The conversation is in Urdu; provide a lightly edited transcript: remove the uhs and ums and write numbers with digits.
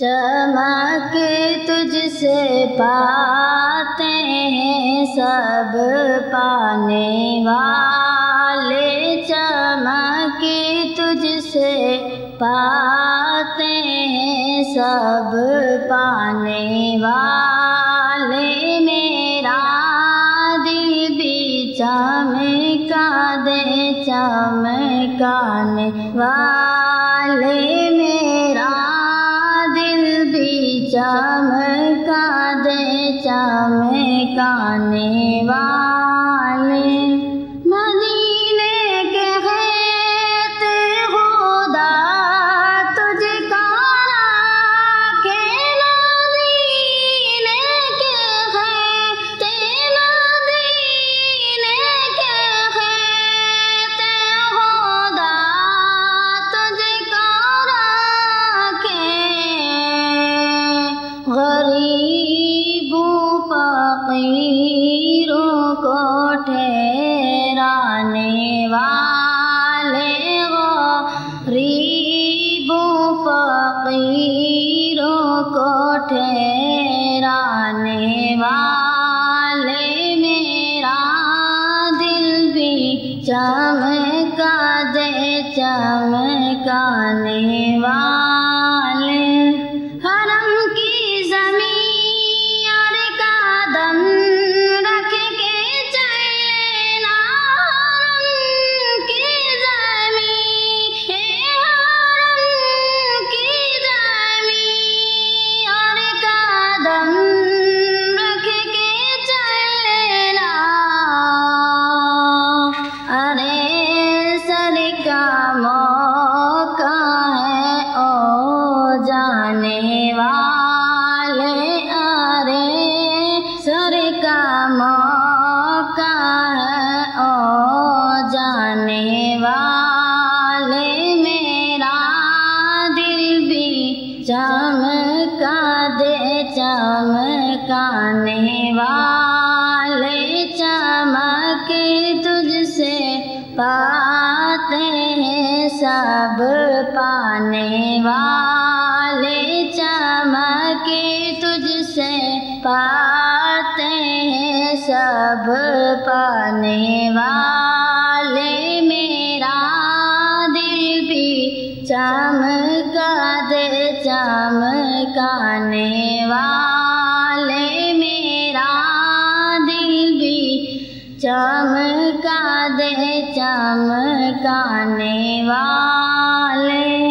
چمک تجھ سے پاتے ہیں سب پانے والے، چمک تجھ سے پاتے ہیں سب پانے والے، میرا دل بھی چمکا دے چمکانے والے، میرا دل بھی چمکا دے چمکانے والے۔ مدینے کے خیت خدا تجھ کو رکھے، مدینے کے خیت، مدینے کے خیت خدا تجھ کو رکھے، غریبوں فقیروں کو ٹھہرانے والے، غریبوں فقیروں کو ٹھہرانے والے، میرا دل بھی چمکا دے چمکانے والے۔ حرم کی زمین اور قدم رکھ کے چلنا، حرم کی زمین، حرم کی زمین اور قدم رکھ کے چلنا، ارے سر کا موقع ہے او جانے والے، ارے سر کا موقع ہے او جانے والے، میرا دل بھی چمکا دے چمکانے والے، چمک تجھ سے پاتے ہیں سب پانے والے، چمک تجھ سے پاتے ہیں سب پانے والے، میرا دل بھی چمکا دے چمکانے والے، میرا دل بھی چمکا دے چمکانے والے۔